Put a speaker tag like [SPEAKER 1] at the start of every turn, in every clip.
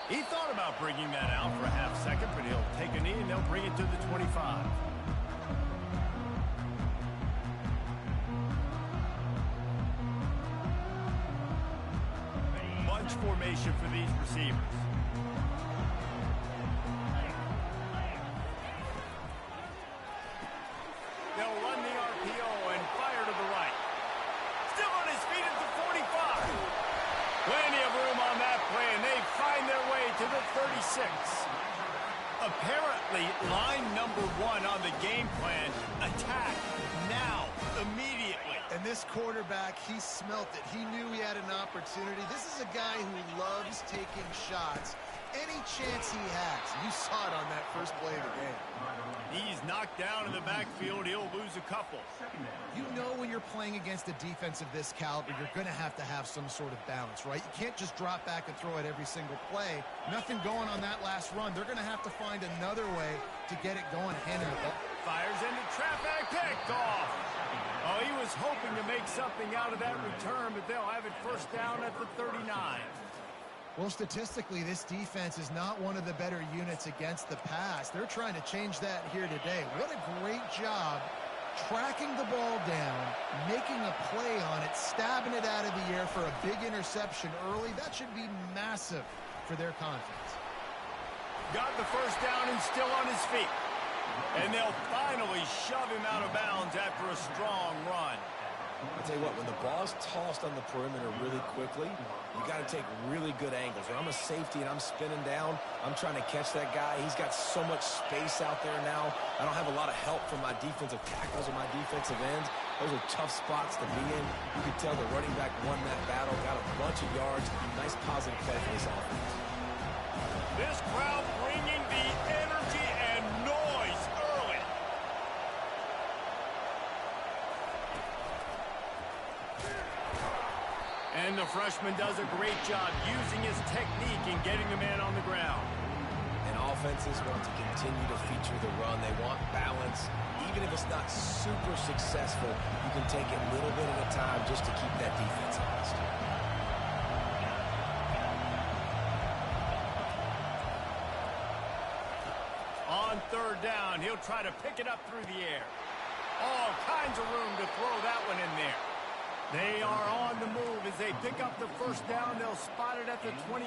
[SPEAKER 1] He thought about bringing that out for a half second, but he'll take a knee and they'll bring it to the 25. Bunch formation for these receivers. They'll run the RPO and fire to the right. Still on his feet at the 45. Plenty of room on that play, and they find their way to the 36. Apparently, line number one on the game plan, attack now, immediately.
[SPEAKER 2] And this quarterback, he smelt it. He knew he had an opportunity. This is a guy who loves taking shots any chance he has. You saw it on that first play of the game.
[SPEAKER 1] He's knocked down in the backfield. He'll lose a couple.
[SPEAKER 2] You know when you're playing against a defense of this caliber, you're going to have some sort of balance, right? You can't just drop back and throw it every single play. Nothing going on that last run. They're going to have to find another way to get it going. Handing the ball.
[SPEAKER 1] Fires into traffic, picked off. Oh, he was hoping to make something out of that return, but they'll have it first down at the 39.
[SPEAKER 2] Well, statistically, this defense is not one of the better units against the pass. They're trying to change that here today. What a great job tracking the ball down, making a play on it, stabbing it out of the air for a big interception early. That should be massive for their confidence.
[SPEAKER 1] Got the first down and still on his feet. And they'll finally shove him out of bounds after a strong run.
[SPEAKER 3] I'll tell you what, when the ball's tossed on the perimeter really quickly, you got to take really good angles. When I'm a safety and I'm spinning down, I'm trying to catch that guy. He's got so much space out there now. I don't have a lot of help from my defensive tackles or my defensive ends. Those are tough spots to be in. You can tell the running back won that battle, got a bunch of yards. Nice positive play for this offense.
[SPEAKER 1] This crowd bringing the energy and noise early. And the freshman does a great job using his technique and getting the man on the ground.
[SPEAKER 3] And offenses want to continue to feature the run. They want balance. Even if it's not super successful, you can take it little bit at a time just to keep that defense honest.
[SPEAKER 1] On third down, he'll try to pick it up through the air. All kinds of room to throw that one in there. They are on the move as they pick up the first down. They'll spot it at the 28.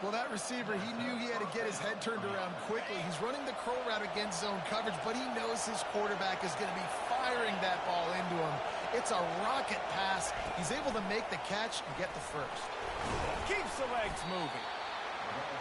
[SPEAKER 2] Well, that receiver, he knew he had to get his head turned around quickly. He's running the crow route against zone coverage, but he knows his quarterback is going to be firing that ball into him. It's a rocket pass. He's able to make the catch and get the first.
[SPEAKER 1] Keeps the legs moving.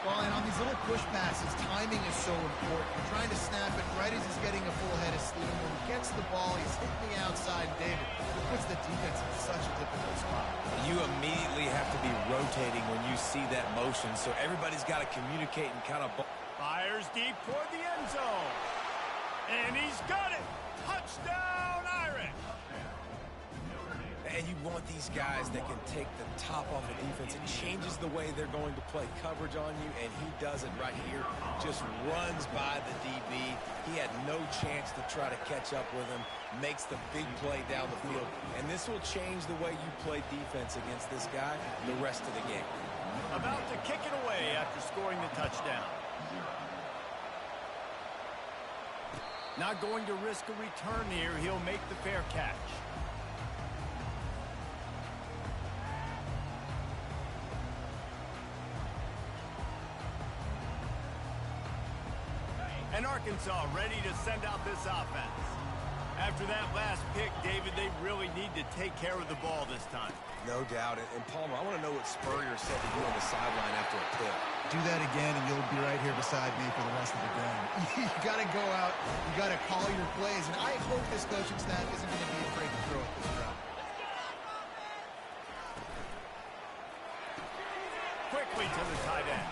[SPEAKER 2] Well, and on these little push passes, timing is so important. You're trying to snap it right as he's getting a full head of steam. When he gets the ball, he's hitting the outside. David, it puts the defense in such a difficult spot.
[SPEAKER 3] You immediately have to be rotating when you see that motion, so everybody's got to communicate and kind of...
[SPEAKER 1] Fires deep toward the end zone. And he's got it. Touchdown, Irish.
[SPEAKER 3] And you want these guys that can take the top off the defense. It changes the way they're going to play coverage on you, and he does it right here. Just runs by the DB. He had no chance to try to catch up with him. Makes the big play down the field. And this will change the way you play defense against this guy the rest of the game.
[SPEAKER 1] About to kick it away after scoring the touchdown. Not going to risk a return here. He'll make the fair catch. And Arkansas ready to send out this offense. After that last pick, David, they really need to take care of the ball this time.
[SPEAKER 3] No doubt. And Palmer, I want to know what Spurrier said to you on the sideline after a pick.
[SPEAKER 2] Do that again, and you'll be right here beside me for the rest of the game. You got to go out. You got to call your plays. And I hope this coaching staff isn't going to be afraid to throw at this crowd.
[SPEAKER 1] Quickly to the tight end.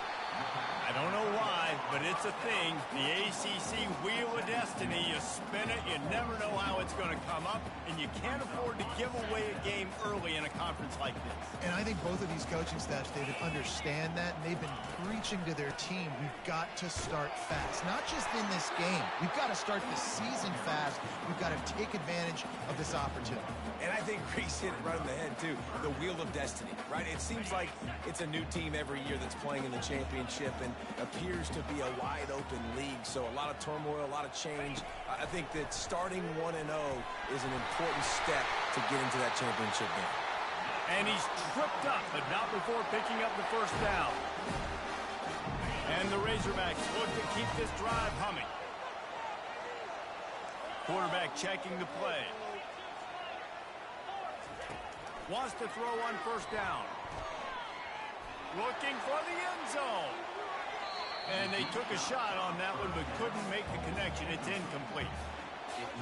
[SPEAKER 1] I don't know why, lie, but it's a thing. The ACC Wheel of Destiny, you spin it, you never know how it's going to come up, and you can't afford to give away a game early in a conference like this.
[SPEAKER 2] And I think both of these coaching staffs, David, understand that, and they've been preaching to their team, we've got to start fast. Not just in this game. We've got to start the season fast. We've got to take advantage of this opportunity.
[SPEAKER 3] And I think Reese hit it right on the head, too. The Wheel of Destiny, right? It seems like it's a new team every year that's playing in the championship and appears to be a wide-open league. So a lot of turmoil, a lot of change. I think that starting 1-0 is an important step to get into that championship game.
[SPEAKER 1] And he's tripped up, but not before picking up the first down. And the Razorbacks look to keep this drive humming. Quarterback checking the play. Wants to throw on first down. Looking for the end zone. And they took a shot on that one, but couldn't make the connection. It's incomplete.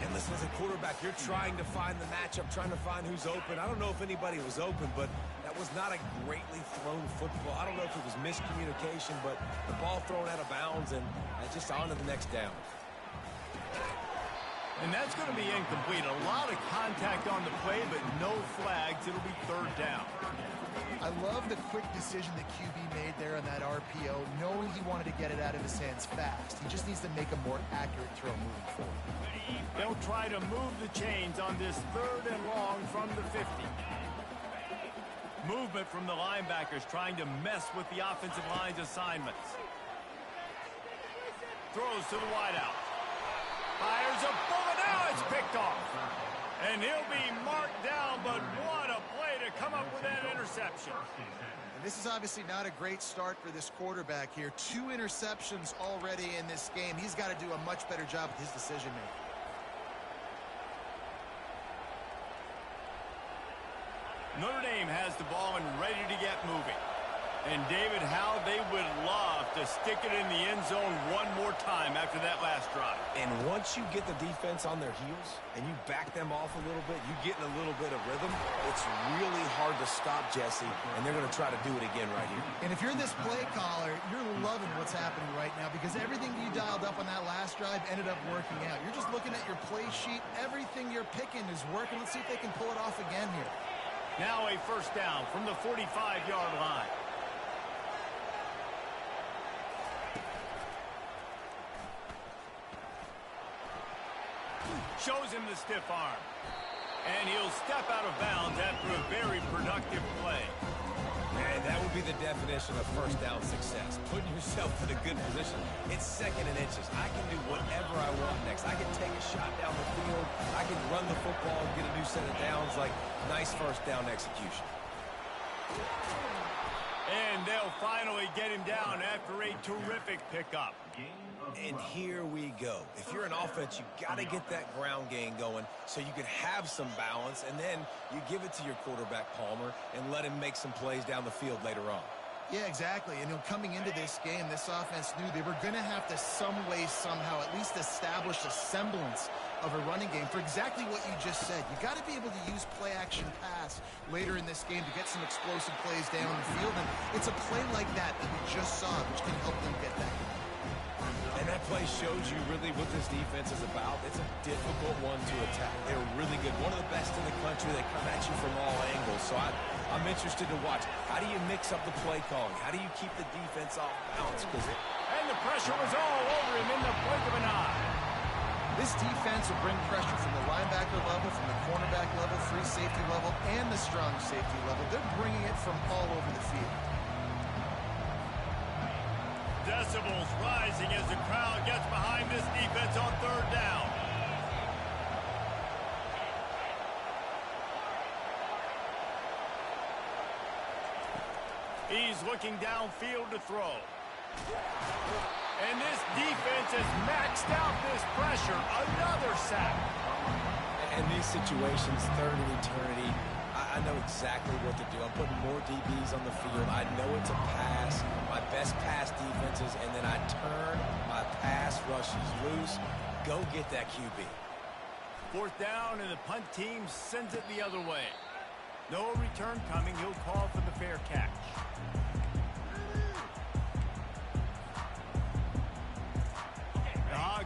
[SPEAKER 3] And listen, as a quarterback, you're trying to find the matchup, trying to find who's open. I don't know if anybody was open, but that was not a greatly thrown football. I don't know if it was miscommunication, but the ball thrown out of bounds and just on to the next down.
[SPEAKER 1] And that's going to be incomplete. A lot of contact on the play, but no flags. It'll be third down.
[SPEAKER 2] I love the quick decision that QB made there on that RPO, knowing he wanted to get it out of his hands fast. He just needs to make a more accurate throw moving forward.
[SPEAKER 1] They'll try to move the chains on this third and long from the 50. Movement from the linebackers trying to mess with the offensive line's assignments. Throws to the wideout. Fires a bullet. Now it's picked off. And he'll be marked down, but what a play to come up with that interception.
[SPEAKER 2] And this is obviously not a great start for this quarterback here. 2 interceptions already in this game. He's got to do a much better job with his decision-making.
[SPEAKER 1] Notre Dame has the ball and ready to get moving. And David, how they would love to stick it in the end zone one more time after that last drive.
[SPEAKER 3] And once you get the defense on their heels and you back them off a little bit, you get in a little bit of rhythm, it's really hard to stop, Jesse, and they're going to try to do it again right here.
[SPEAKER 2] And if you're this play caller, you're loving what's happening right now because everything you dialed up on that last drive ended up working out. You're just looking at your play sheet. Everything you're picking is working. Let's see if they can pull it off again here.
[SPEAKER 1] Now a first down from the 45-yard line. Shows him the stiff arm. And he'll step out of bounds after a very productive play.
[SPEAKER 3] And that would be the definition of first down success. Putting yourself in a good position. It's second and inches. I can do whatever I want next. I can take a shot down the field. I can run the football and get a new set of downs. Like, nice first down execution.
[SPEAKER 1] And they'll finally get him down after a terrific pickup.
[SPEAKER 3] And here we go. If you're an offense, you got to get that ground game going so you can have some balance, and then you give it to your quarterback, Palmer, and let him make some plays down the field later on.
[SPEAKER 2] Yeah, exactly. And coming into this game, this offense knew they were going to have to some way, somehow, at least establish a semblance of a running game for exactly what you just said. You got to be able to use play-action pass later in this game to get some explosive plays down the field. And it's a play like that we just saw, which can help them get that.
[SPEAKER 3] And that play shows you really what this defense is about. It's a difficult one to attack. They're really good. One of the best in the country. They come at you from all angles. So I'm interested to watch. How do you mix up the play calling? How do you keep the defense off balance?
[SPEAKER 1] And the pressure was all over him in the blink of an eye.
[SPEAKER 2] This defense will bring pressure from the linebacker level, from the cornerback level, free safety level, and the strong safety level. They're bringing it from all over the field.
[SPEAKER 1] Decibels rising as the crowd gets behind this defense on third down. He's looking downfield to throw. And this defense has maxed out this pressure. Another sack.
[SPEAKER 3] In these situations, third and eternity, I know exactly what to do. I'm putting more DBs on the field. I know it's a pass, my best pass defenses, and then I turn my pass rushes loose. Go get that QB.
[SPEAKER 1] Fourth down, and the punt team sends it the other way. No return coming. He'll call for the fair catch.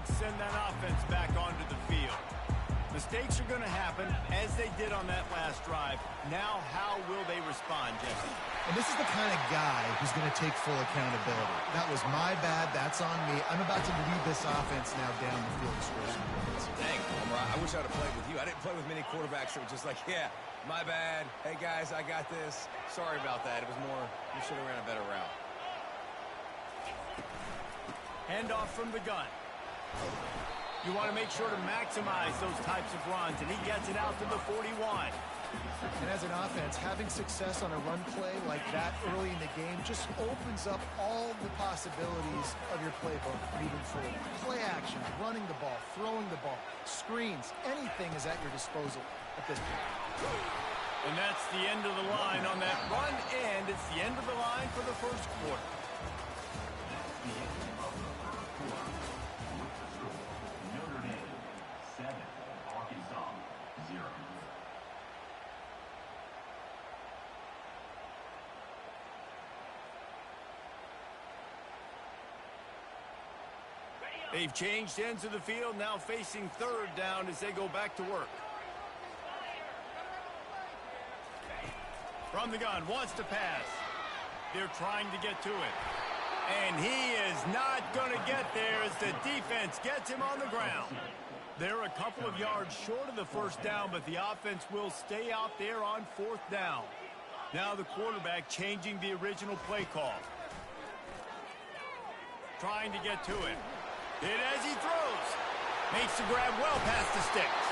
[SPEAKER 1] send that offense back onto the field. Mistakes are going to happen, as they did on that last drive. Now, how will they respond, Jesse?
[SPEAKER 2] And this is the kind of guy who's going to take full accountability. That was my bad. That's on me. I'm about to lead this offense now down the field and score some points.
[SPEAKER 3] Dang, Homer, I wish I'd have played with you. I didn't play with many quarterbacks that were just like, yeah, my bad. Hey, guys, I got this. Sorry about that. It was more, you should have ran a better route.
[SPEAKER 1] Handoff from the gun. You want to make sure to maximize those types of runs, and he gets it out to the 41.
[SPEAKER 2] And as an offense, having success on a run play like that early in the game just opens up all the possibilities of your playbook moving forward. Play action, running the ball, throwing the ball, screens, anything is at your disposal at this point.
[SPEAKER 1] And that's the end of the line on that run, and it's the end of the line for the first quarter. They've changed ends of the field, now facing third down as they go back to work. From the gun, wants to pass. They're trying to get to it. And he is not going to get there as the defense gets him on the ground. They're a couple of yards short of the first down, but the offense will stay out there on fourth down. Now the quarterback changing the original play call. Trying to get to it. Hit as he throws. Makes the grab well past the sticks.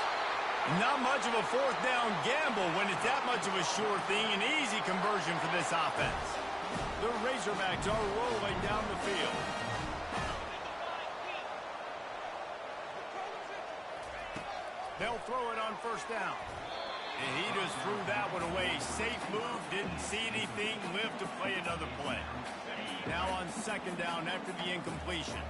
[SPEAKER 1] Not much of a fourth down gamble when it's that much of a sure thing. An easy conversion for this offense. The Razorbacks are rolling down the field. They'll throw it on first down. And he just threw that one away. Safe move, didn't see anything, lived to play another play. Now on second down after the incompletion.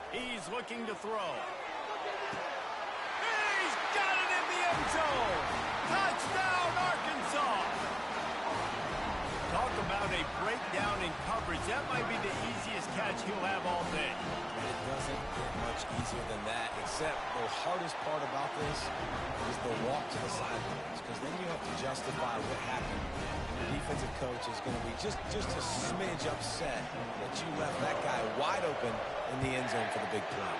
[SPEAKER 1] He's looking to throw. He's got it in the end zone. Touchdown, Arkansas. Talk about a breakdown in coverage. That might be the easiest catch he'll have all day.
[SPEAKER 3] It doesn't get much easier than that, except the hardest part about this is the walk to the sidelines, because then you have to justify what happened. The defensive coach is going to be just a smidge upset that you left that guy wide open in the end zone for the big play.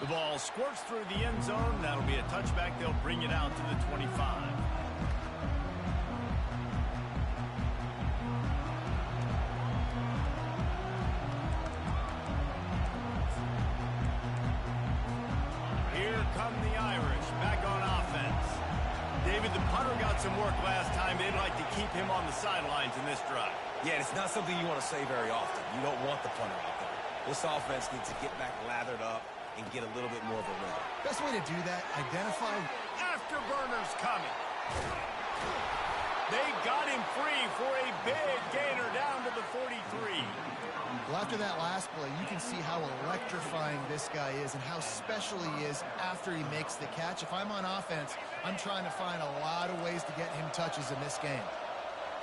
[SPEAKER 1] The ball squirts through the end zone. That'll be a touchback. They'll bring it out to the 25. Here come the Irish back on offense. David, the punter got some work last time. They'd like to keep him on the sidelines in this drive.
[SPEAKER 3] Yeah, it's not something you want to say very often. You don't want the punter out there. This offense needs to get back lathered up and get a little bit more of a rhythm.
[SPEAKER 2] Best way to do that, identify.
[SPEAKER 1] Afterburners coming. They got him free for a big gainer down to the 43.
[SPEAKER 2] Well, after that last play, you can see how electrifying this guy is and how special he is after he makes the catch. If I'm on offense, I'm trying to find a lot of ways to get him touches in this game.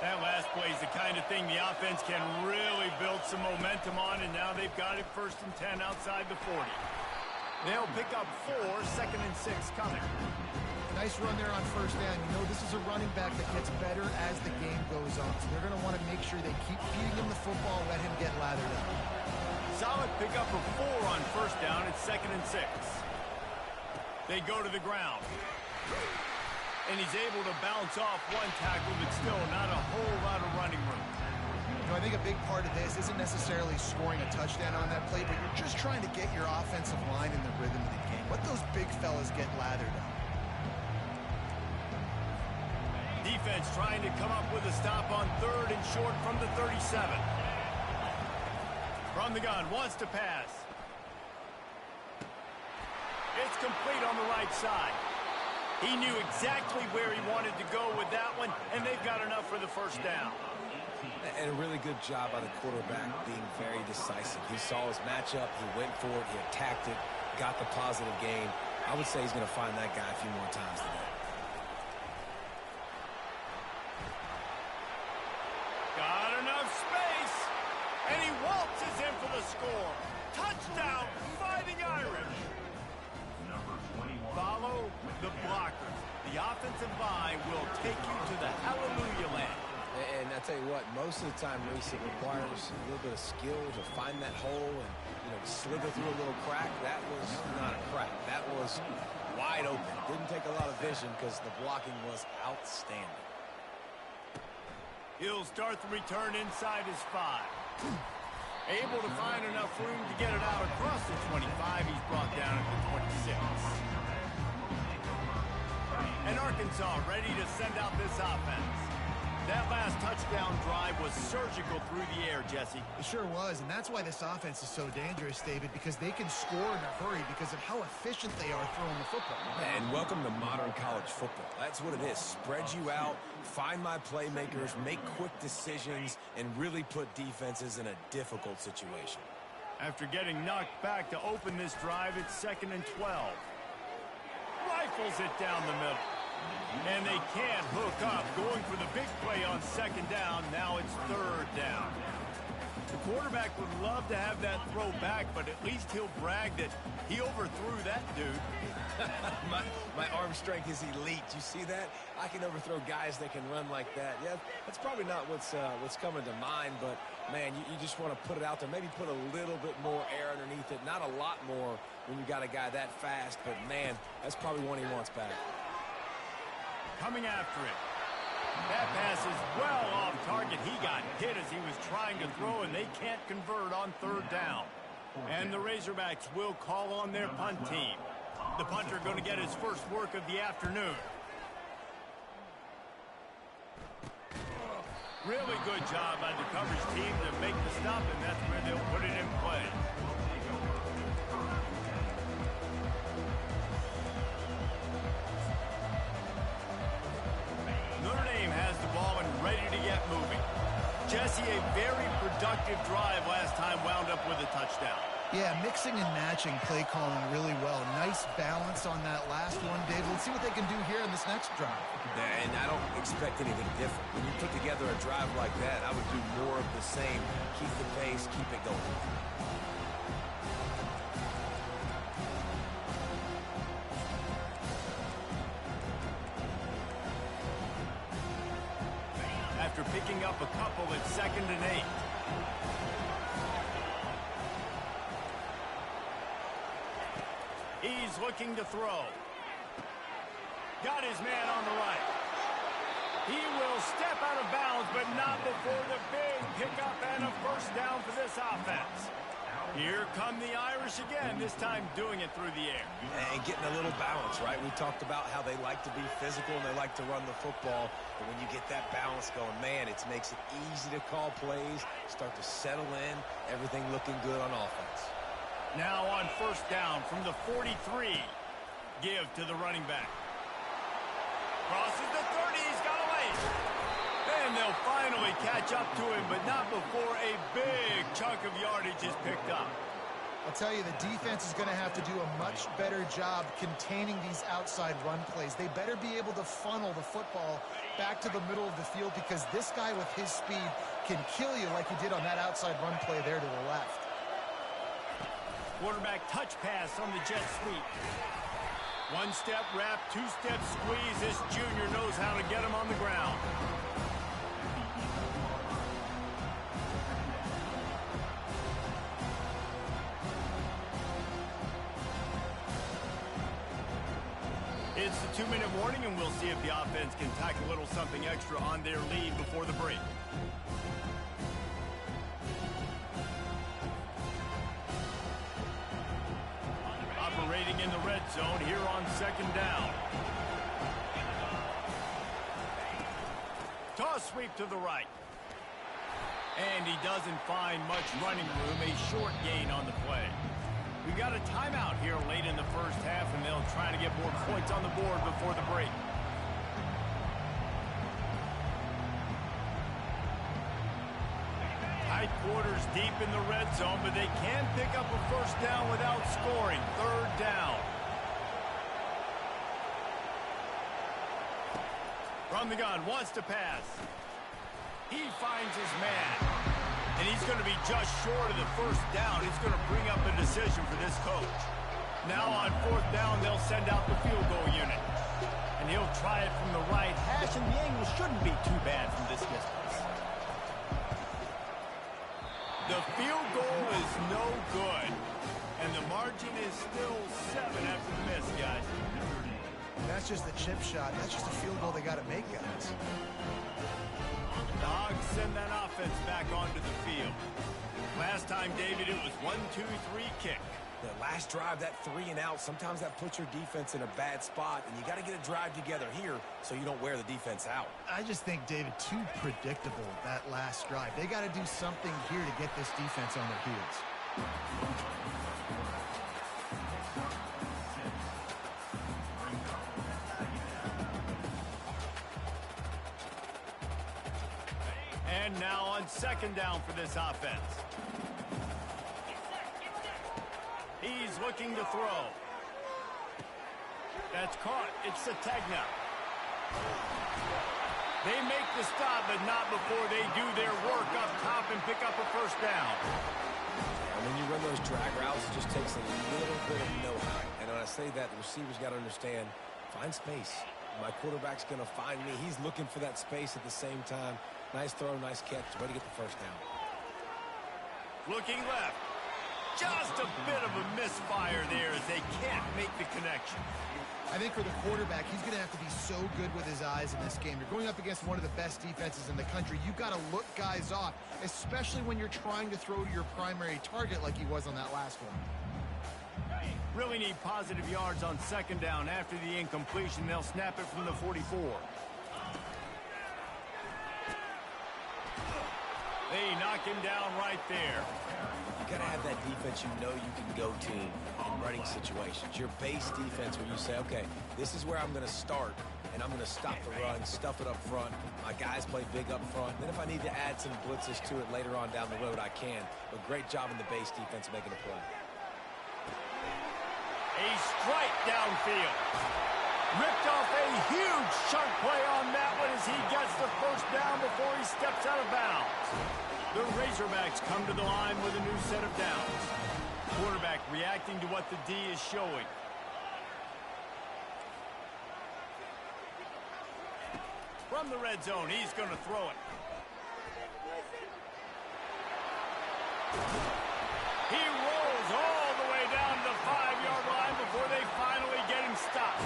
[SPEAKER 1] That last play is the kind of thing the offense can really build some momentum on, and now they've got it first and 10 outside the 40. They'll pick up 4, second and 6 coming.
[SPEAKER 2] Nice run there on first down. You know, this is a running back that gets better as the game goes on, so they're going to want to make sure they keep feeding him the football, let him get lathered up.
[SPEAKER 1] Solid pickup of 4 on first down. It's second and 6. They go to the ground. And he's able to bounce off one tackle, but still not a whole lot of running room.
[SPEAKER 2] You know, I think a big part of this isn't necessarily scoring a touchdown on that play, but you're just trying to get your offensive line in the rhythm of the game. Let those big fellas get lathered up.
[SPEAKER 1] Defense trying to come up with a stop on third and short from the 37. From the gun, wants to pass. It's complete on the right side. He knew exactly where he wanted to go with that one, and they've got enough for the first down.
[SPEAKER 3] And a really good job by the quarterback being very decisive. He saw his matchup, he went for it, he attacked it, got the positive gain. I would say he's going to find that guy a few more times today.
[SPEAKER 1] for the score. Touchdown, Fighting Irish. Follow the blockers. The offensive line will take you to the hallelujah land.
[SPEAKER 3] And I tell you what, most of the time, Reese, it requires a little bit of skill to find that hole and, slither through a little crack. That was not a crack. That was wide open. Didn't take a lot of vision because the blocking was outstanding.
[SPEAKER 1] He'll start the return inside his 5. Able to find enough room to get it out across the 25. He's brought down at the 26. And Arkansas ready to send out this offense. That last touchdown drive was surgical through the air, Jesse.
[SPEAKER 2] It sure was, and that's why this offense is so dangerous, David, because they can score in a hurry because of how efficient they are throwing the football.
[SPEAKER 3] And welcome to modern college football. That's what it is. Spread you out, find my playmakers, make quick decisions, and really put defenses in a difficult situation.
[SPEAKER 1] After getting knocked back to open this drive, it's 2nd and 12. Rifles it down the middle. And they can't hook up. Going for the big play on 2nd down. Now it's 3rd down. The quarterback would love to have that throw back, but at least he'll brag that he overthrew that dude.
[SPEAKER 3] my arm strength is elite. You see that? I can overthrow guys that can run like that. Yeah, that's probably not what's coming to mind, but, man, you just want to put it out there. Maybe put a little bit more air underneath it. Not a lot more when you got a guy that fast, but, man, that's probably one he wants back.
[SPEAKER 1] Coming after it. That pass is well off target. He got hit as he was trying to throw, and they can't convert on 3rd down. And the Razorbacks will call on their punt team. The punter going to get his first work of the afternoon. Really good job by the coverage team to make the stop, and that's where they'll put it in play. Notre Dame has the ball and ready to get moving. Jesse, a very productive drive last time wound up with a touchdown.
[SPEAKER 2] Yeah, mixing and matching play calling really well. Nice balance on that last one, Dave. Let's see what they can do here in this next drive.
[SPEAKER 3] And I don't expect anything different. When you put together a drive like that, I would do more of the same. Keep the pace, keep it going.
[SPEAKER 1] After picking up a couple at 2nd and 8. He's looking to throw. Got his man on the right. He will step out of bounds, but not before the big pickup and a 1st down for this offense. Here come the Irish again, this time doing it through the air.
[SPEAKER 3] And getting a little balance, right? We talked about how they like to be physical and they like to run the football. But when you get that balance going, man, it makes it easy to call plays, start to settle in, everything looking good on offense.
[SPEAKER 1] Now on 1st down from the 43. Give to the running back. Crosses the 30. He's got away. And they'll finally catch up to him, but not before a big chunk of yardage is picked up.
[SPEAKER 2] I'll tell you, the defense is going to have to do a much better job containing these outside run plays. They better be able to funnel the football back to the middle of the field because this guy with his speed can kill you like he did on that outside run play there to the left.
[SPEAKER 1] Quarterback touch pass on the jet sweep. 1-step wrap, 2-step squeeze. This junior knows how to get him on the ground. It's the 2-minute warning, and we'll see if the offense can tack a little something extra on their lead before the break. Operating in the red zone here on 2nd down. Toss sweep to the right. And he doesn't find much running room, a short gain on the play. We got a timeout here late in the 1st half, and they'll try to get more points on the board before the break. Tight quarters deep in the red zone, but they can pick up a 1st down without scoring. 3rd down. From the gun, wants to pass. He finds his man. And he's going to be just short of the first down. He's going to bring up a decision for this coach. Now on fourth down, they'll send out the field goal unit. And he'll try it from the right hash, and the angle shouldn't be too bad from this distance. The field goal is no good. And the margin is still 7 after the miss, guys.
[SPEAKER 2] That's just a chip shot. That's just a field goal they got to make, guys.
[SPEAKER 1] The Hogs send that offense back onto the field. Last time, David, it was 1-2-3 kick.
[SPEAKER 3] The last drive, that 3 and out, sometimes that puts your defense in a bad spot, and you got to get a drive together here so you don't wear the defense out.
[SPEAKER 2] I just think, David, too predictable, that last drive. They got to do something here to get this defense on their heels.
[SPEAKER 1] And now on second down for this offense. He's looking to throw. That's caught. It's Sategna. They make the stop, but not before they do their work up top and pick up a first down.
[SPEAKER 3] And when you run those drag routes, it just takes a little bit of know-how. And when I say that, the receiver's got to understand, find space. My quarterback's going to find me. He's looking for that space at the same time. Nice throw, nice catch. Way to get the first down.
[SPEAKER 1] Looking left. Just a bit of a misfire there as they can't make the connection.
[SPEAKER 2] I think for the quarterback, he's going to have to be so good with his eyes in this game. You're going up against one of the best defenses in the country. You've got to look guys off, especially when you're trying to throw to your primary target like he was on that last one.
[SPEAKER 1] Really need positive yards on second down. After the incompletion, they'll snap it from the 44. They knock him down right there.
[SPEAKER 3] You got to have that defense you know you can go to in running situations. Your base defense where you say, okay, this is where I'm going to start, and I'm going to stop the run, stuff it up front. My guys play big up front. Then if I need to add some blitzes to it later on down the road, I can. But great job in the base defense making a play.
[SPEAKER 1] A strike downfield. Ripped off a huge chunk play on that one as he gets the first down before he steps out of bounds. The Razorbacks come to the line with a new set of downs. Quarterback reacting to what the D is showing. From the red zone, he's going to throw it. He rolls all the way down to the 5-yard line before they finally get him stopped.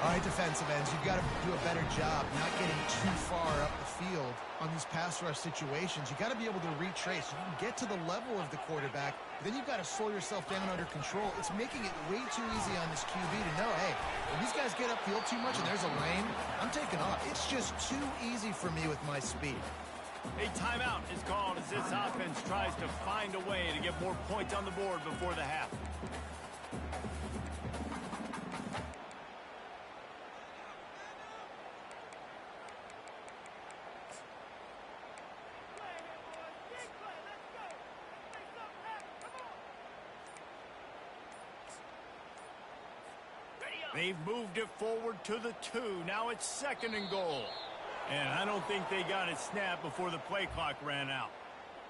[SPEAKER 2] All right, defensive ends, you've got to do a better job not getting too far up the field on these pass rush situations. You've got to be able to retrace. You can get to the level of the quarterback, but then you've got to slow yourself down under control. It's making it way too easy on this QB to know, hey, when these guys get upfield too much and there's a lane, I'm taking off. It's just too easy for me with my speed.
[SPEAKER 1] A timeout is called as this offense tries to find a way to get more points on the board before the half. They've moved it forward to the 2. Now it's second and goal. And I don't think they got it snapped before the play clock ran out.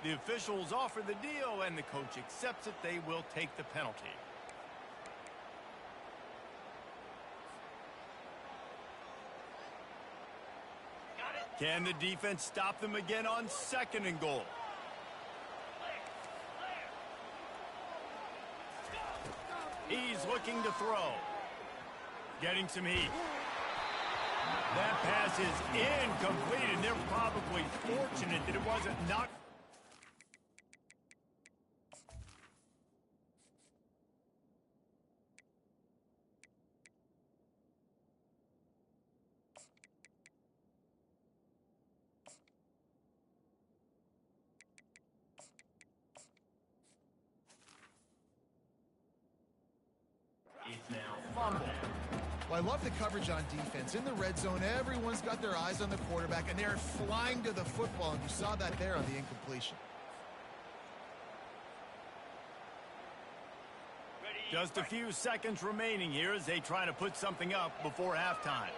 [SPEAKER 1] The officials offer the deal, and the coach accepts it. They will take the penalty. Can the defense stop them again on second and goal? He's looking to throw. Getting some heat. That pass is incomplete, and they're probably fortunate that it wasn't knocked. It's now fumbled.
[SPEAKER 2] Well, I love the coverage on defense. In the red zone, everyone's got their eyes on the quarterback, and they're flying to the football, and you saw that there on the incompletion.
[SPEAKER 1] Just a few seconds remaining here as they try to put something up before halftime.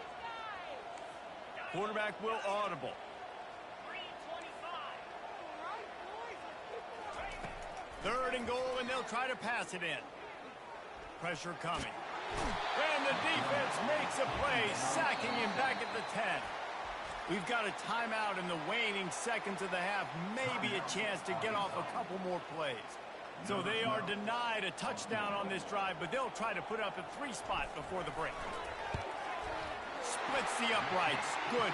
[SPEAKER 1] Quarterback will audible. Third and goal, and they'll try to pass it in. Pressure coming. And the defense makes a play, sacking him back at the 10. We've got a timeout in the waning seconds of the half. Maybe a chance to get off a couple more plays. So they are denied a touchdown on this drive, but they'll try to put up a 3 spot before the break. Splits the uprights. Good.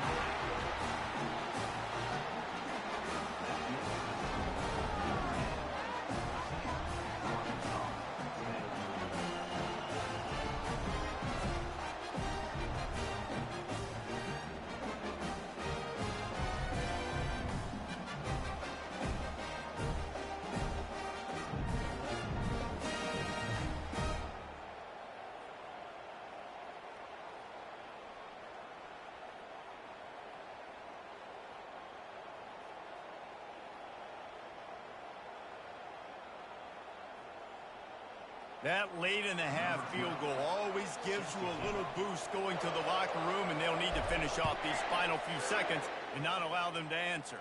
[SPEAKER 1] That late in the half field goal always gives you a little boost going to the locker room, and they'll need to finish off these final few seconds and not allow them to answer.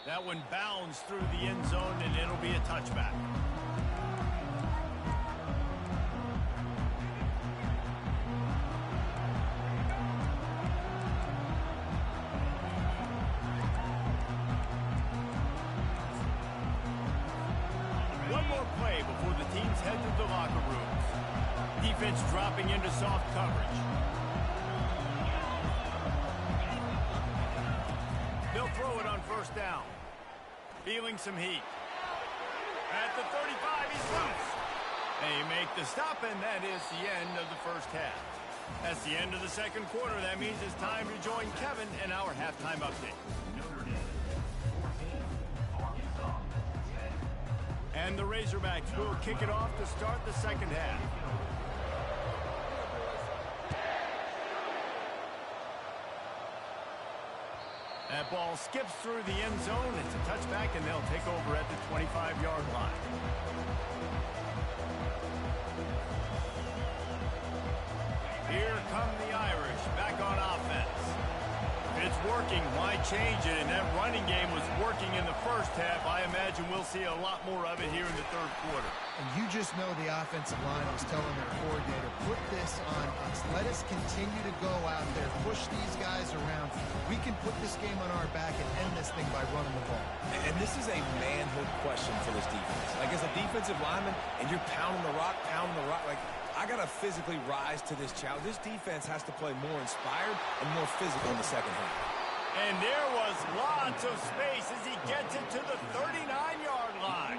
[SPEAKER 1] That one bounds through the end zone, and it'll be a touchback. Before the teams head to the locker rooms. Defense dropping into soft coverage. They'll throw it on first down. Feeling some heat. At the 35, he's loose. They make the stop, and that is the end of the first half. That's the end of the second quarter. That means it's time to join Kevin in our halftime update. And the Razorbacks will kick it off to start the second half. That ball skips through the end zone. It's a touchback, and they'll take over at the 25-yard line. Here come the Irish back on offense. If it's working, why change it? And that running game was working in the first half. I imagine we'll see a lot more of it here in the third quarter.
[SPEAKER 2] And you just know the offensive line was telling their coordinator, put this on us. Let us continue to go out there, push these guys around. We can put this game on our back and end this thing by running the ball.
[SPEAKER 3] And this is a manhood question for this defense. Like, as a defensive lineman, and you're pounding the rock, like, I got to physically rise to this challenge. This defense has to play more inspired and more physical in the second half.
[SPEAKER 1] And there was lots of space as he gets it to the 39-yard line.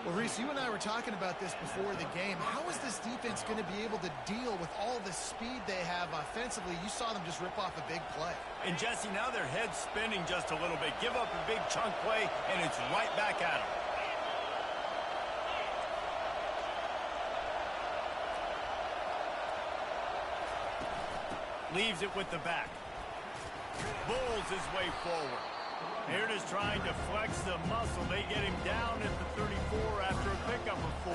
[SPEAKER 2] Well, Reese, you and I were talking about this before the game. How is this defense going to be able to deal with all the speed they have offensively? You saw them just rip off a big play.
[SPEAKER 1] And, Jesse, now their head's spinning just a little bit. Give up a big chunk play, and it's right back at them. Leaves it with the back. Bulls his way forward. They're just trying to flex the muscle. They get him down at the 34 after a pickup of 4.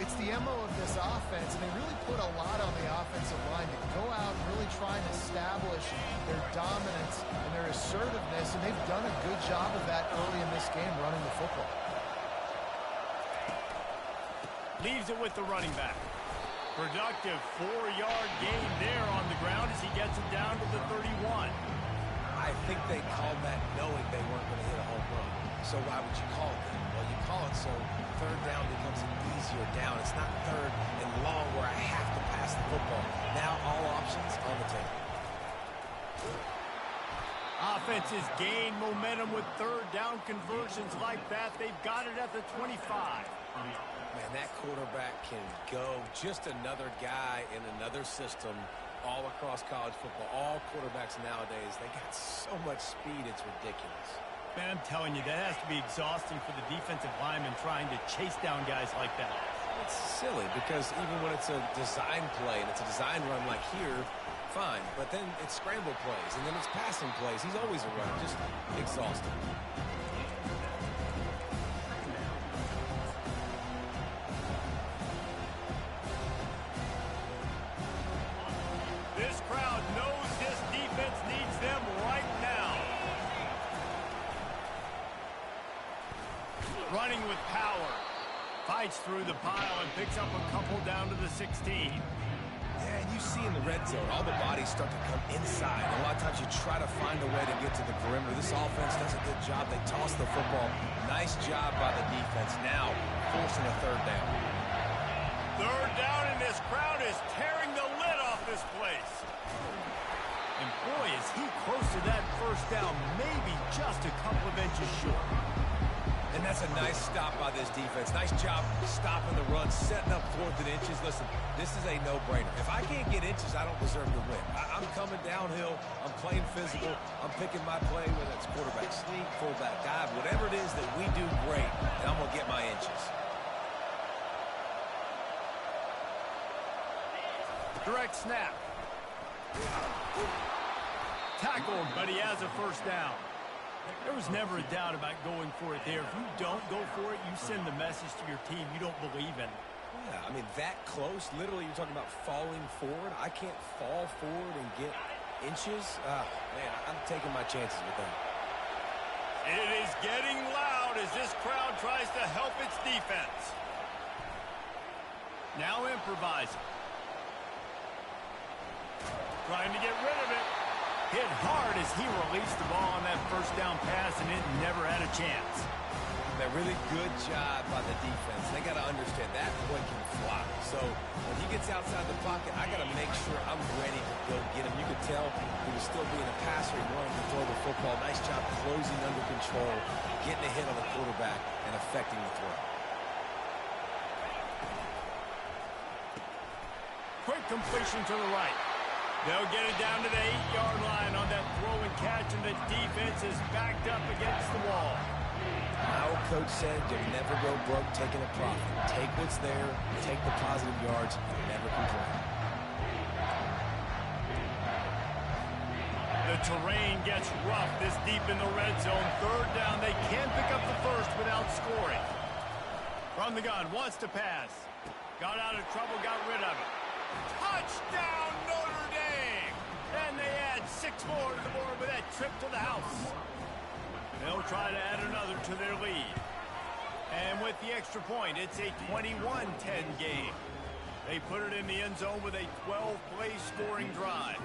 [SPEAKER 2] It's the MO of this offense, and they really put a lot on the offensive line to go out and really try and establish their dominance and their assertiveness, and they've done a good job of that early in this game running the football.
[SPEAKER 1] Leaves it with the running back. Productive 4-yard gain there on the ground as he gets it down to the 31.
[SPEAKER 3] I think they called that knowing they weren't going to hit a home run. So why would you call it that? Well, you call it so third down becomes an easier down. It's not third and long where I have to pass the football. Now all options on the table.
[SPEAKER 1] Offenses gain momentum with third down conversions like that. They've got it at the 25.
[SPEAKER 3] Man, that quarterback can go. Just another guy in another system all across college football. All quarterbacks nowadays, they got so much speed, it's ridiculous.
[SPEAKER 1] Man, I'm telling you, that has to be exhausting for the defensive lineman trying to chase down guys like that.
[SPEAKER 3] It's silly because even when it's a design play and it's a design run like here, fine. But then it's scramble plays and then it's passing plays. He's always a runner. Just exhausting.
[SPEAKER 1] This crowd knows this defense needs them right now. running with power. Fights through the pile and picks up a couple down to the 16.
[SPEAKER 3] Yeah, and you see in the red zone, all the bodies start to come inside. A lot of times you try to find a way to get to the perimeter. This offense does a good job. They toss the football. Nice job by the defense. Now, forcing a third down.
[SPEAKER 1] Third down, and this crowd is tearing the lid off this place. And boy, is he close to that first down, maybe just a couple of inches short.
[SPEAKER 3] And that's a nice stop by this defense. Nice job stopping the run, setting up 4th and inches. Listen, this is a no-brainer. If I can't get inches, I don't deserve to win. I'm coming downhill. I'm playing physical. I'm picking my play, whether it's quarterback sneak, fullback dive, whatever it is that we do great, and I'm going to get my inches.
[SPEAKER 1] Direct snap. Tackled, but he has a first down. There was never a doubt about going for it there. If you don't go for it, you send the message to your team you don't believe in.
[SPEAKER 3] Yeah, I mean, that close, literally you're talking about falling forward. I can't fall forward and get inches. Man, I'm taking my chances with that.
[SPEAKER 1] It is getting loud as this crowd tries to help its defense. Now improvising. Trying to get rid of it. Hit hard as he released the ball on that first down pass, and it never had a chance.
[SPEAKER 3] A really good job by the defense. They got to understand that boy can fly. So when he gets outside the pocket, I got to make sure I'm ready to go get him. You could tell he was still being a passer. He wanted to throw the football. Nice job closing under control, getting a hit on the quarterback, and affecting the throw.
[SPEAKER 1] Quick completion to the right. They'll get it down to the 8-yard line on that throw and catch, and the defense is backed up against the wall.
[SPEAKER 3] Our coach said you'll never go broke taking a profit. Take what's there, take the positive yards, and never complain.
[SPEAKER 1] The terrain gets rough this deep in the red zone. Third down, they can pick up the first without scoring. From the gun, wants to pass. Got out of trouble, got rid of it. Touchdown, Notre Dame! And they add 6 more to the board with that trip to the house. They'll try to add another to their lead. And with the extra point, it's a 21-10 game. They put it in the end zone with a 12-play scoring drive.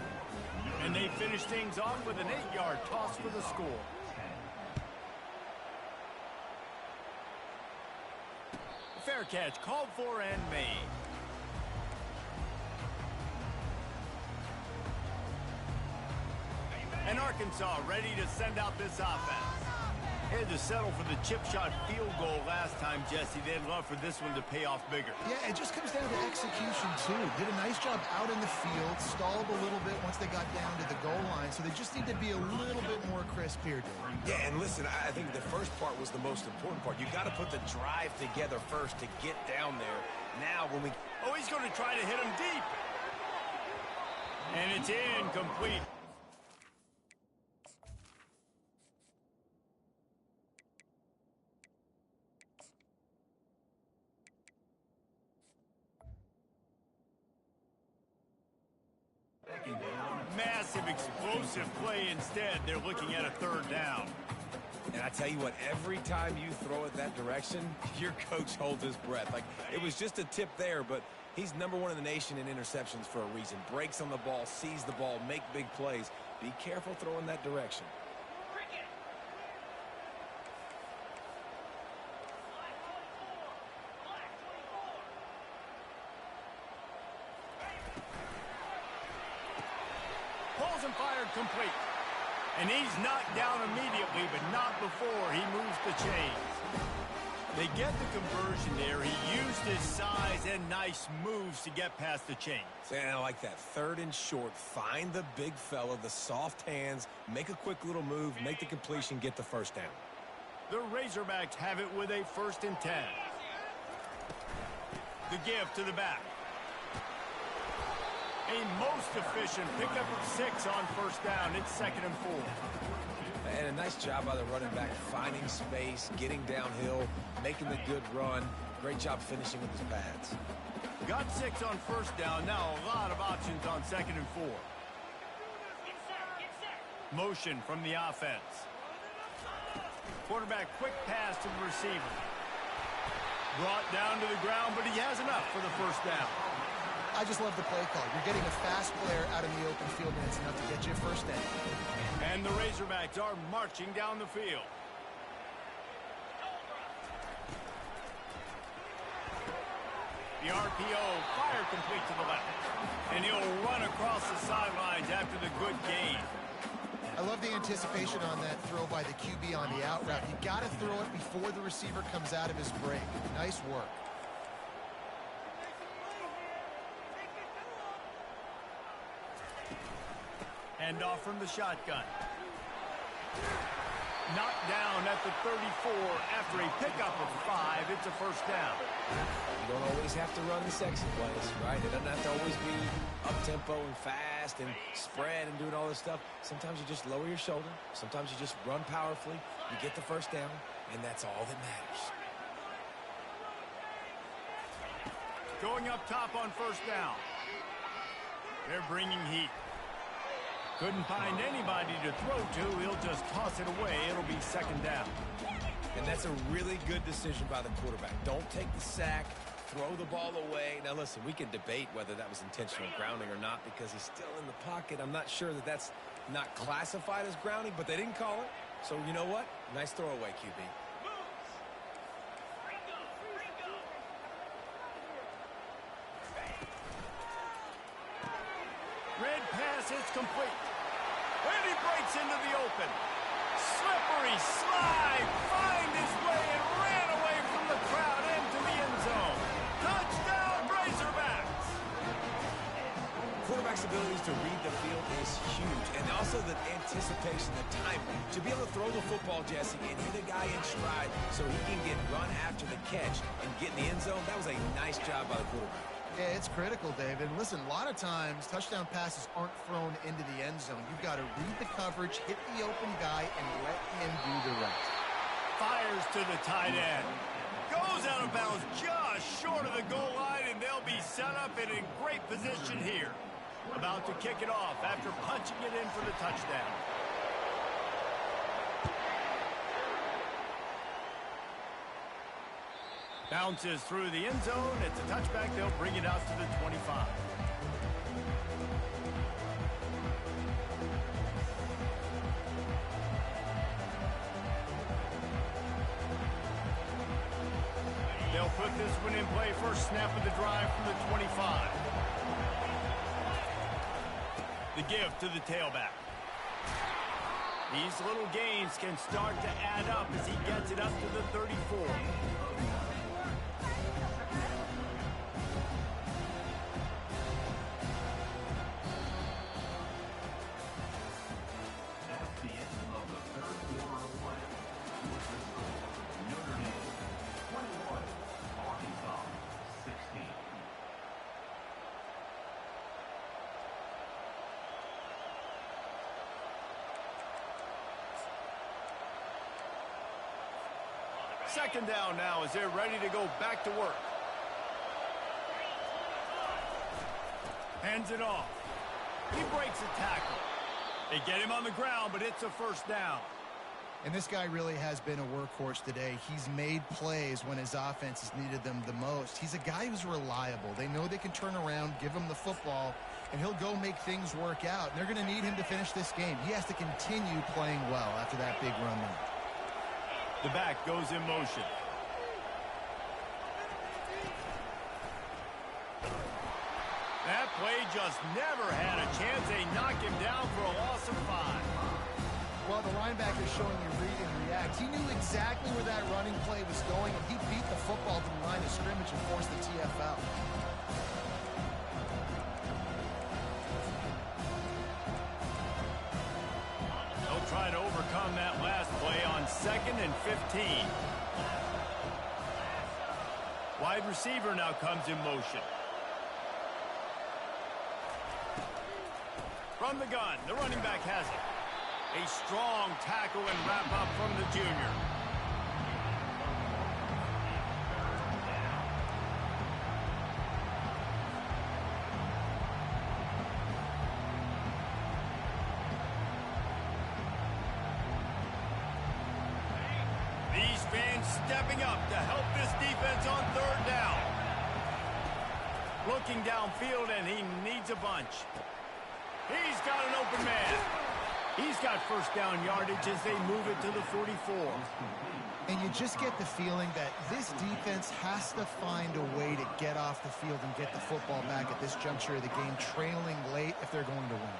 [SPEAKER 1] And they finish things off with an 8-yard toss for the score. Fair catch called for and made. And Arkansas ready to send out this offense. Had to settle for the chip shot field goal last time, Jesse. They'd love for this one to pay off bigger.
[SPEAKER 2] Yeah, it just comes down to execution, too. Did a nice job out in the field, stalled a little bit once they got down to the goal line, so they just need to be a little bit more crisp here, Dave.
[SPEAKER 3] Yeah, and listen, I think the first part was the most important part. You got to put the drive together first to get down there. Now, when we...
[SPEAKER 1] Oh, he's going to try to hit him deep. And it's incomplete. Massive explosive play instead. They're looking at a third down.
[SPEAKER 3] And I tell you what, every time you throw it that direction, your coach holds his breath. Like, it was just a tip there, but he's #1 in the nation in interceptions for a reason. Breaks on the ball, sees the ball, make big plays. Be careful throwing that direction.
[SPEAKER 1] Pulls and fired complete. And he's knocked down immediately, but not before he moves the chains. They get the conversion there. He used his size and nice moves to get past the chains.
[SPEAKER 3] And I like that. 3rd and short. Find the big fella, the soft hands, make a quick little move, make the completion, get the first down.
[SPEAKER 1] The Razorbacks have it with a 1st and 10. The give to the back. A most efficient pickup of 6 on first down. It's 2nd and 4.
[SPEAKER 3] And a nice job by the running back, finding space, getting downhill, making the good run. Great job finishing with his pads.
[SPEAKER 1] Got 6 on first down. Now a lot of options on 2nd and 4. Motion from the offense. Quarterback quick pass to the receiver. Brought down to the ground, but he has enough for the first down.
[SPEAKER 2] I just love the play call. You're getting a fast player out in the open field, and it's enough to get you a first down.
[SPEAKER 1] And the Razorbacks are marching down the field. The RPO, fire complete to the left. And he'll run across the sidelines after the good gain.
[SPEAKER 2] I love the anticipation on that throw by the QB on the out route. You got to throw it before the receiver comes out of his break. Nice work.
[SPEAKER 1] Hand off from the shotgun. Knocked down at the 34 after a pickup of 5. It's a first down.
[SPEAKER 3] You don't always have to run the sexy plays, right? It doesn't have to always be up-tempo and fast and spread and doing all this stuff. Sometimes you just lower your shoulder. Sometimes you just run powerfully. You get the first down, and that's all that matters.
[SPEAKER 1] Going up top on first down. They're bringing heat. Couldn't find anybody to throw to. He'll just toss it away. It'll be second down.
[SPEAKER 3] And that's a really good decision by the quarterback. Don't take the sack. Throw the ball away. Now, listen, we can debate whether that was intentional grounding or not because he's still in the pocket. I'm not sure that that's not classified as grounding, but they didn't call it. So, you know what? Nice throwaway, QB.
[SPEAKER 1] Red pass is complete. And he breaks into the open. Slippery slide. Find his way and ran away from the crowd into the end zone. Touchdown, Razorbacks.
[SPEAKER 3] Quarterback's abilities to read the field is huge. And also the anticipation, the timing. To be able to throw the football, Jesse, and hit a guy in stride so he can get run after the catch and get in the end zone, that was a nice job by the quarterback.
[SPEAKER 2] Yeah, it's critical, David. Listen, a lot of times touchdown passes aren't thrown into the end zone. You've got to read the coverage, hit the open guy, and let him do the rest.
[SPEAKER 1] Fires to the tight end. Goes out of bounds just short of the goal line, and they'll be set up in a great position here. About to kick it off after punching it in for the touchdown. Bounces through the end zone. It's a touchback. They'll bring it out to the 25. They'll put this one in play. First snap of the drive from the 25. The give to the tailback. These little gains can start to add up as he gets it up to the 34. Second down now as they're ready to go back to work. Hands it off. He breaks a tackle. They get him on the ground, but it's a first down.
[SPEAKER 2] And this guy really has been a workhorse today. He's made plays when his offense has needed them the most. He's a guy who's reliable. They know they can turn around, give him the football, and he'll go make things work out. And they're going to need him to finish this game. He has to continue playing well after that big run there.
[SPEAKER 1] The back goes in motion. That play just never had a chance. They knock him down for a loss of 5.
[SPEAKER 2] Well, the linebacker is showing you read and react. He knew exactly where that running play was going, and he beat the football to the line of scrimmage and forced the TFL.
[SPEAKER 1] They'll try to overcome that last play on 2nd and 15. Wide receiver now comes in motion. From the gun, the running back has it. A strong tackle and wrap up from the junior. These fans stepping up to help this defense on third down. Looking downfield, and he needs a bunch. He's got an open man. He's got first down yardage as they move it to the 44.
[SPEAKER 2] And you just get the feeling that this defense has to find a way to get off the field and get the football back at this juncture of the game, trailing late if they're going to win.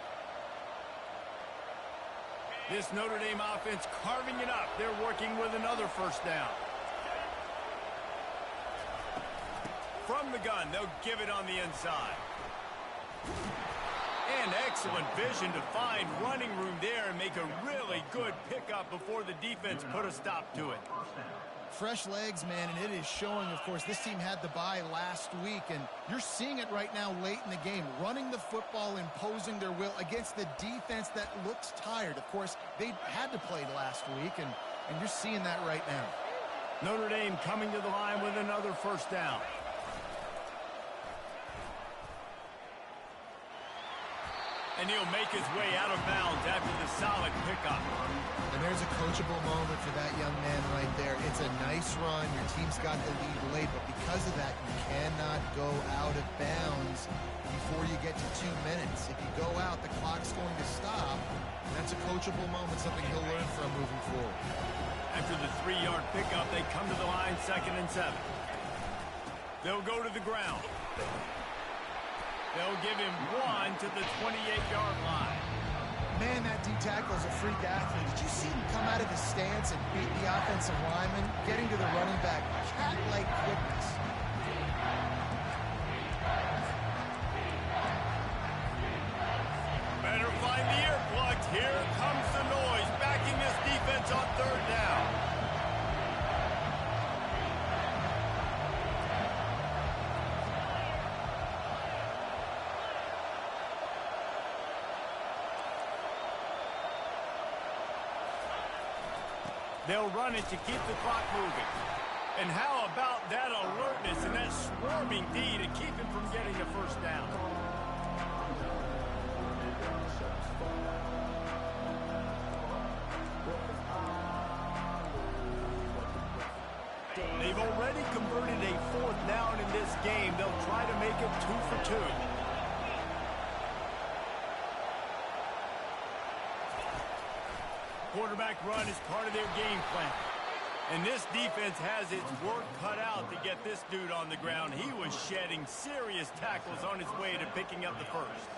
[SPEAKER 1] This Notre Dame offense carving it up. They're working with another first down. From the gun, they'll give it on the inside. And excellent vision to find running room there and make a really good pickup before the defense put a stop to it.
[SPEAKER 2] Fresh legs, man, and it is showing, of course. This team had the bye last week, and you're seeing it right now late in the game. Running the football, imposing their will against the defense that looks tired. Of course, they had to play last week, and you're seeing that right now.
[SPEAKER 1] Notre Dame coming to the line with another first down. And he'll make his way out of bounds after the solid pickup.
[SPEAKER 2] And there's a coachable moment for that young man right there. It's a nice run. Your team's got the lead late, but because of that, you cannot go out of bounds before you get to 2 minutes. If you go out, the clock's going to stop. And that's a coachable moment, something he'll learn from moving forward.
[SPEAKER 1] After the 3-yard pickup, they come to the line 2nd and 7. They'll go to the ground. They'll give him 1 to the 28-yard line.
[SPEAKER 2] Man, that D-tackle is a freak athlete. Did you see him come out of his stance and beat the offensive lineman, getting to the running back? Cat-like quickness.
[SPEAKER 1] Better find the earplugs. Here comes the noise, backing this defense on third down. They'll run it to keep the clock moving. And how about that alertness and that swarming D to keep him from getting the first down? They've already converted a 4th down in this game. They'll try to make it 2 for 2. Quarterback run is part of their game plan. And this defense has its work cut out to get this dude on the ground. He was shedding serious tackles on his way to picking up the first.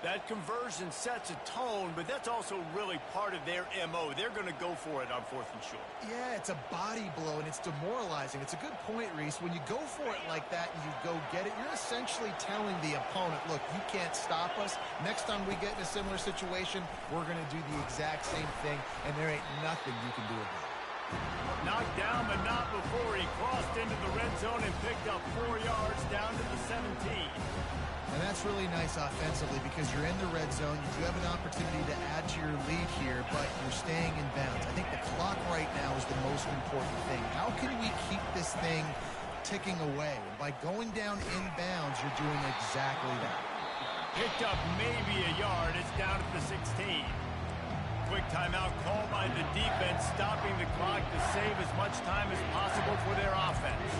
[SPEAKER 1] That conversion sets a tone, but that's also really part of their MO. They're going to go for it on 4th and short.
[SPEAKER 2] Yeah, it's a body blow, and it's demoralizing. It's a good point, Reese. When you go for it like that and you go get it, you're essentially telling the opponent, look, you can't stop us. Next time we get in a similar situation, we're going to do the exact same thing, and there ain't nothing you can do about it.
[SPEAKER 1] Knocked down, but not before he crossed into the red zone and picked up 4 yards down to the 17.
[SPEAKER 2] And that's really nice offensively because you're in the red zone. You do have an opportunity to add to your lead here, but you're staying in bounds. I think the clock right now is the most important thing. How can we keep this thing ticking away? And by going down in bounds, you're doing exactly that.
[SPEAKER 1] Picked up maybe a yard. It's down at the 16. Quick timeout called by the defense, stopping the clock to save as much time as possible for their offense.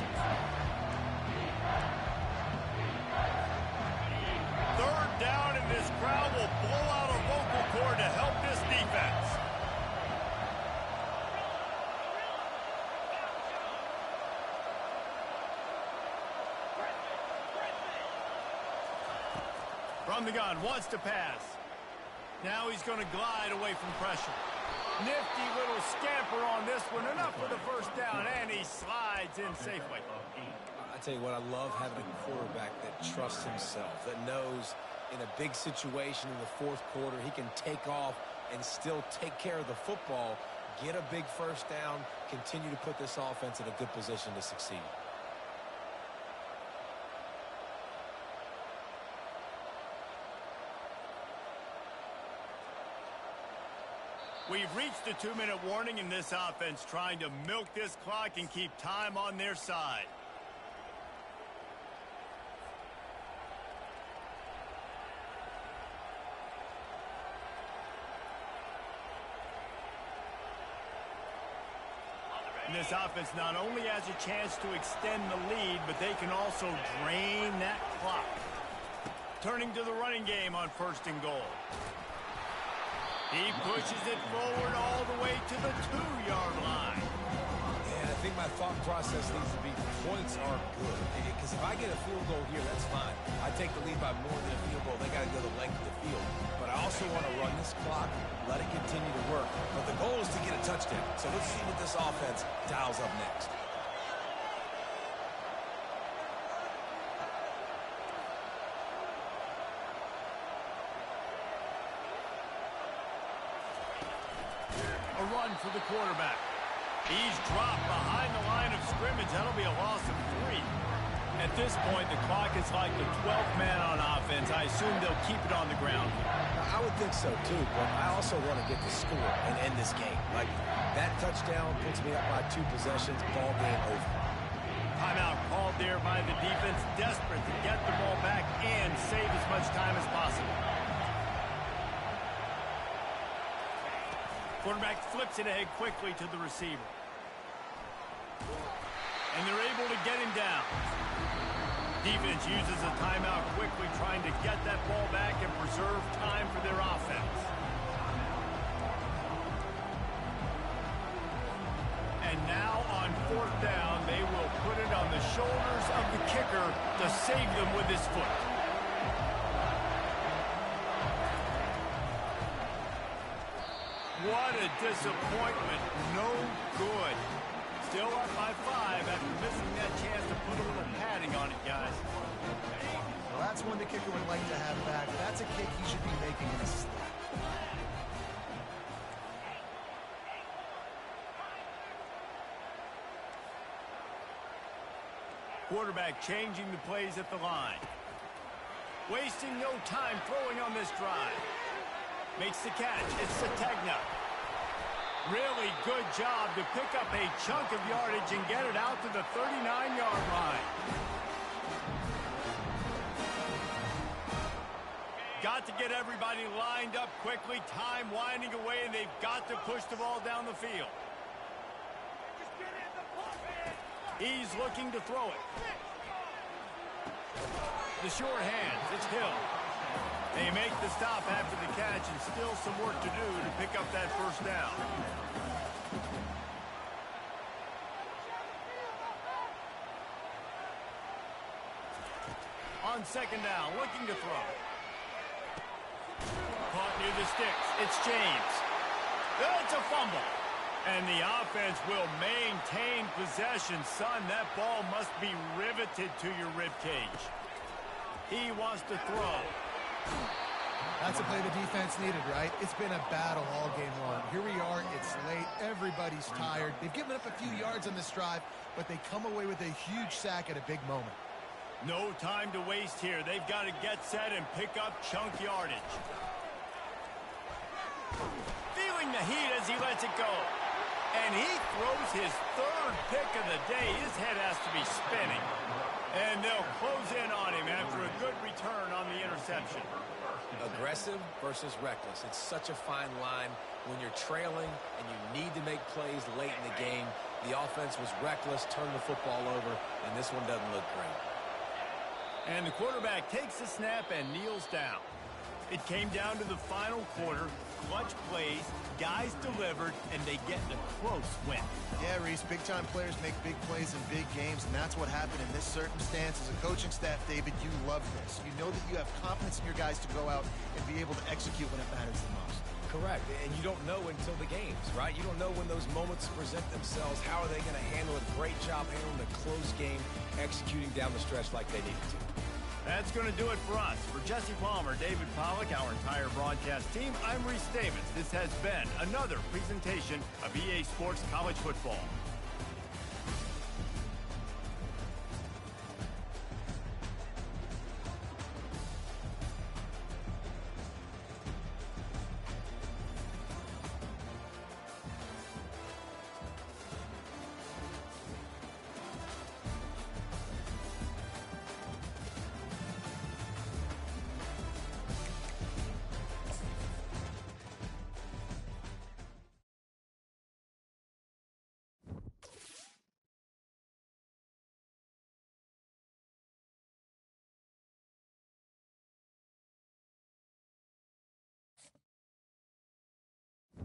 [SPEAKER 1] Third down, and this crowd will blow out a vocal cord to help this defense. From the gun, wants to pass. Now he's going to glide away from pressure. Nifty little scamper on this one. Enough for the first down, and he slides in safely.
[SPEAKER 3] I tell you what, I love having a quarterback that trusts himself, that knows in a big situation in the 4th quarter, he can take off and still take care of the football, get a big first down, continue to put this offense in a good position to succeed.
[SPEAKER 1] We've reached the 2-minute warning in this offense, trying to milk this clock and keep time on their side. this offense not only has a chance to extend the lead, but they can also drain that clock. Turning to the running game on 1st and goal. He pushes it forward all the way to the 2-yard line.
[SPEAKER 3] Yeah, I think my thought process needs to be points are good. Because if I get a field goal here, that's fine. I take the lead by more than a field goal. They got to go the length of the field. But I also want to run this clock, let it continue to work. But the goal is to get a touchdown. So let's see what this offense dials up next.
[SPEAKER 1] A run for the quarterback. He's dropped behind the line of scrimmage. That'll be a loss of 3. At this point, the clock is like the 12th man on offense. I assume they'll keep it on the ground.
[SPEAKER 3] I would think so, too, but I also want to get the score and end this game. Like, that touchdown puts me up by 2 possessions, ball game over.
[SPEAKER 1] Timeout called there by the defense, desperate to get the ball back and save as much time as possible. Quarterback flips it ahead quickly to the receiver. And they're able to get him down. Defense uses a timeout quickly, trying to get that ball back and preserve time for their offense. And now on 4th down, they will put it on the shoulders of the kicker to save them with his foot. What a disappointment. No good. Still up by 5 after missing that chance to put a little padding on it, guys.
[SPEAKER 2] Well, that's one the kicker would like to have back. That's a kick he should be making in his sleep.
[SPEAKER 1] Quarterback changing the plays at the line. Wasting no time throwing on this drive. Makes the catch. It's Sategna. Really good job to pick up a chunk of yardage and get it out to the 39-yard line. Got to get everybody lined up quickly. Time winding away, and they've got to push the ball down the field. He's looking to throw it. The short hands. It's Hill. They make the stop after the catch, and still some work to do to pick up that 1st down. On 2nd down, looking to throw. Caught near the sticks. It's James. It's a fumble. And the offense will maintain possession. Son, that ball must be riveted to your ribcage. He wants to throw.
[SPEAKER 2] That's a play the defense needed, right? It's been a battle all game long. Here we are. It's late. Everybody's tired. They've given up a few yards on this drive, but they come away with a huge sack at a big moment.
[SPEAKER 1] No time to waste here. They've got to get set and pick up chunk yardage. Feeling the heat as he lets it go. And he throws his 3rd pick of the day. His head has to be spinning. And they'll close in on him after a good return on the interception.
[SPEAKER 3] Aggressive versus reckless. It's such a fine line when you're trailing and you need to make plays late in the game. The offense was reckless, turned the football over, and this one doesn't look great.
[SPEAKER 1] And the quarterback takes the snap and kneels down. It came down to the final quarter. Clutch plays, guys delivered, and they get a close win.
[SPEAKER 2] Yeah, Reese, big-time players make big plays in big games, and that's what happened in this circumstance. As a coaching staff, David, you love this. You know that you have confidence in your guys to go out and be able to execute when it matters the most.
[SPEAKER 3] Correct, and you don't know until the games, right? You don't know when those moments present themselves. How are they going to handle it? Great job handling the close game, executing down the stretch like they needed to.
[SPEAKER 1] That's going to do it for us. For Jesse Palmer, David Pollack, our entire broadcast team, I'm Reese Davis. This has been another presentation of EA Sports College Football.